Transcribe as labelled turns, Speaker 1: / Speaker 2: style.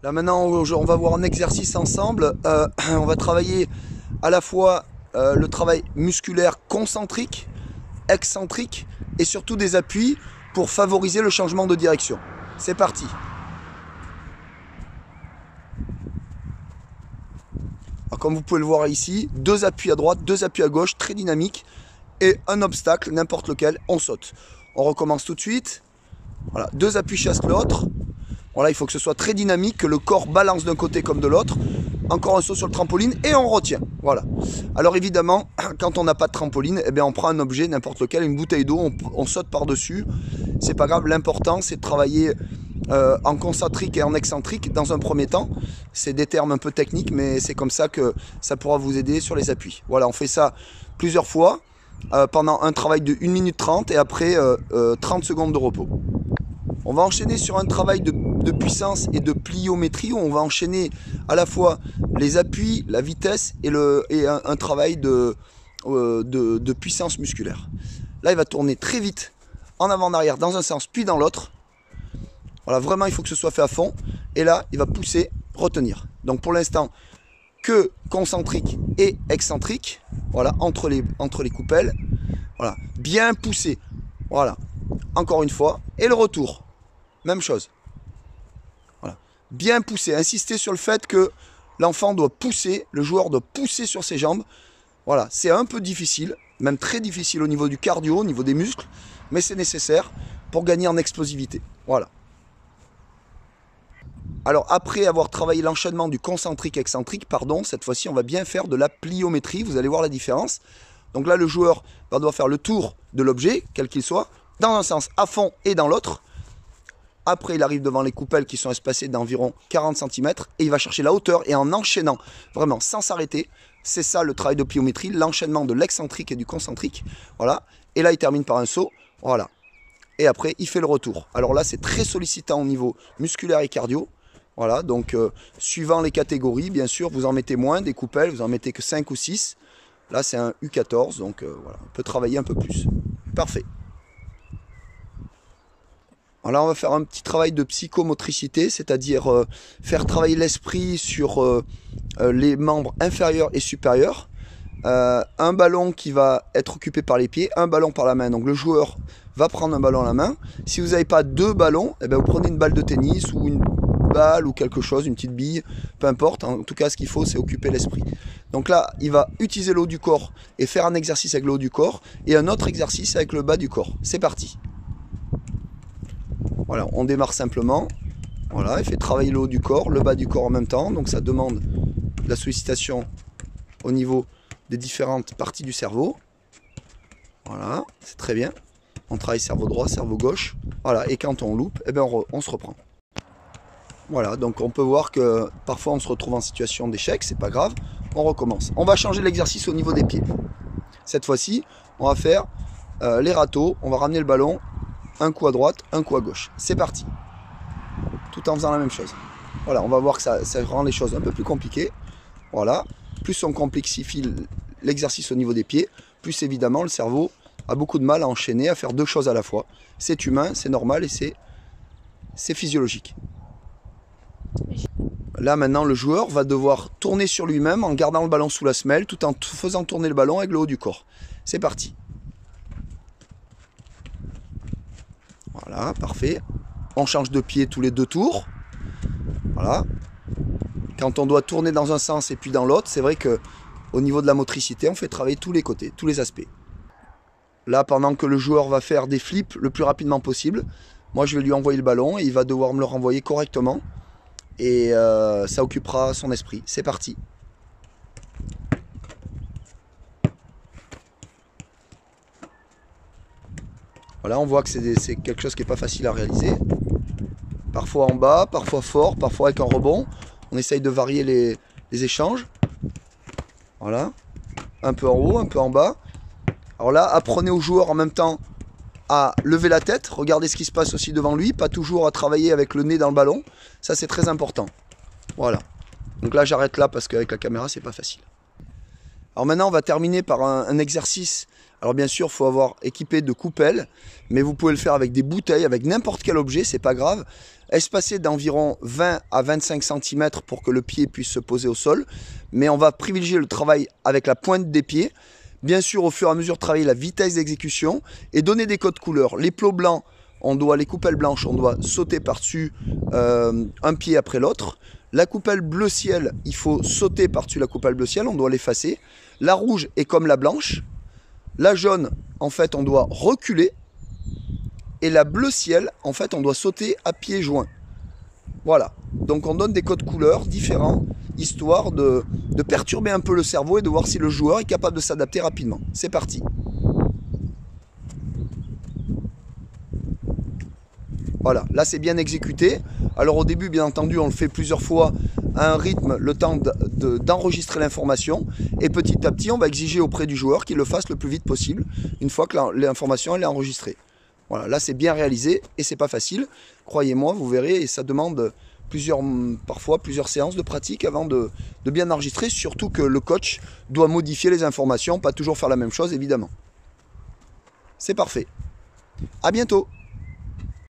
Speaker 1: Là maintenant, on va voir un exercice ensemble. On va travailler à la fois le travail musculaire concentrique, excentrique et surtout des appuis pour favoriser le changement de direction. C'est parti. Alors, comme vous pouvez le voir ici, 2 appuis à droite, 2 appuis à gauche, très dynamique. Et un obstacle, n'importe lequel, on saute. On recommence tout de suite. Voilà, 2 appuis chassent l'autre. Voilà, il faut que ce soit très dynamique, que le corps balance d'un côté comme de l'autre. Encore un saut sur le trampoline et on retient. Voilà. Alors évidemment, quand on n'a pas de trampoline, eh bien on prend un objet, n'importe lequel, une bouteille d'eau, on saute par-dessus. C'est pas grave, l'important c'est de travailler en concentrique et en excentrique dans un premier temps. C'est des termes un peu techniques, mais c'est comme ça que ça pourra vous aider sur les appuis. Voilà, on fait ça plusieurs fois pendant un travail de 1 minute 30 et après 30 secondes de repos. On va enchaîner sur un travail de puissance et de pliométrie où on va enchaîner à la fois les appuis, la vitesse et un travail de puissance musculaire. Là, il va tourner très vite en avant, en arrière, dans un sens, puis dans l'autre. Voilà, vraiment, il faut que ce soit fait à fond. Et là, il va pousser, retenir. Donc pour l'instant, que concentrique et excentrique. Voilà, entre les coupelles. Voilà, bien poussé. Voilà, encore une fois. Et le retour. Même chose. Voilà. Bien pousser. Insister sur le fait que l'enfant doit pousser, le joueur doit pousser sur ses jambes. Voilà, c'est un peu difficile, même très difficile au niveau du cardio, au niveau des muscles, mais c'est nécessaire pour gagner en explosivité. Voilà. Alors après avoir travaillé l'enchaînement du concentrique-excentrique, cette fois-ci on va bien faire de la pliométrie, vous allez voir la différence. Donc là le joueur va devoir faire le tour de l'objet, quel qu'il soit, dans un sens à fond et dans l'autre. Après, il arrive devant les coupelles qui sont espacées d'environ 40 cm et il va chercher la hauteur et en enchaînant, vraiment sans s'arrêter, c'est ça le travail de pliométrie, l'enchaînement de l'excentrique et du concentrique. Voilà. Et là, il termine par un saut. Voilà. Et après, il fait le retour. Alors là, c'est très sollicitant au niveau musculaire et cardio. Voilà. Donc, suivant les catégories, bien sûr, vous en mettez moins des coupelles, vous en mettez que 5 ou 6. Là, c'est un U14. Donc, voilà, on peut travailler un peu plus. Parfait. Alors là, on va faire un petit travail de psychomotricité, c'est-à-dire faire travailler l'esprit sur les membres inférieurs et supérieurs. Un ballon qui va être occupé par les pieds, un ballon par la main. Donc le joueur va prendre un ballon à la main. Si vous n'avez pas 2 ballons, eh bien, vous prenez une balle de tennis ou une balle ou quelque chose, une petite bille, peu importe. En tout cas, ce qu'il faut, c'est occuper l'esprit. Donc là, il va utiliser le haut du corps et faire un exercice avec le haut du corps et un autre exercice avec le bas du corps. C'est parti. Voilà, on démarre simplement. Voilà, il fait travailler le haut du corps, le bas du corps en même temps. Donc ça demande de la sollicitation au niveau des différentes parties du cerveau. Voilà, c'est très bien. On travaille cerveau droit, cerveau gauche. Voilà, et quand on loupe, eh bien on se reprend. Voilà, donc on peut voir que parfois on se retrouve en situation d'échec, c'est pas grave. On recommence. On va changer l'exercice au niveau des pieds. Cette fois-ci, on va faire les râteaux. On va ramener le ballon. Un coup à droite, un coup à gauche. C'est parti. Tout en faisant la même chose. Voilà, on va voir que ça rend les choses un peu plus compliquées. Voilà. Plus on complexifie l'exercice au niveau des pieds, plus évidemment le cerveau a beaucoup de mal à enchaîner, à faire 2 choses à la fois. C'est humain, c'est normal et c'est physiologique. Là maintenant, le joueur va devoir tourner sur lui-même en gardant le ballon sous la semelle, tout en faisant tourner le ballon avec le haut du corps. C'est parti. Voilà, parfait. On change de pied tous les 2 tours. Voilà. Quand on doit tourner dans un sens et puis dans l'autre, c'est vrai que au niveau de la motricité, on fait travailler tous les côtés, tous les aspects. Là, pendant que le joueur va faire des flips le plus rapidement possible, moi je vais lui envoyer le ballon et il va devoir me le renvoyer correctement. Et ça occupera son esprit. C'est parti. Voilà, on voit que c'est quelque chose qui n'est pas facile à réaliser. Parfois en bas, parfois fort, parfois avec un rebond. On essaye de varier les échanges. Voilà. Un peu en haut, un peu en bas. Alors là, apprenez aux joueurs en même temps à lever la tête. Regardez ce qui se passe aussi devant lui. Pas toujours à travailler avec le nez dans le ballon. Ça, c'est très important. Voilà. Donc là, j'arrête là parce qu'avec la caméra, c'est pas facile. Alors maintenant, on va terminer par un exercice Alors bien sûr, il faut avoir équipé de coupelles, mais vous pouvez le faire avec des bouteilles, avec n'importe quel objet, c'est pas grave. Espacé d'environ 20 à 25 cm pour que le pied puisse se poser au sol. Mais on va privilégier le travail avec la pointe des pieds. Bien sûr, au fur et à mesure, travailler la vitesse d'exécution et donner des codes couleurs. Les plots blancs, les coupelles blanches, on doit sauter par-dessus un pied après l'autre. La coupelle bleu ciel, il faut sauter par-dessus la coupelle bleu ciel, on doit l'effacer. La rouge est comme la blanche. La jaune, en fait, on doit reculer. Et la bleu ciel, en fait, on doit sauter à pieds joints. Voilà. Donc on donne des codes couleurs différents, histoire de perturber un peu le cerveau et de voir si le joueur est capable de s'adapter rapidement. C'est parti. Voilà, là c'est bien exécuté. Alors au début, bien entendu, on le fait plusieurs fois à un rythme, le temps d'enregistrer l'information. Et petit à petit, on va exiger auprès du joueur qu'il le fasse le plus vite possible, une fois que l'information est enregistrée. Voilà, là c'est bien réalisé et c'est pas facile. Croyez-moi, vous verrez, et ça demande parfois plusieurs séances de pratique avant de bien enregistrer, surtout que le coach doit modifier les informations, pas toujours faire la même chose évidemment. C'est parfait. À bientôt.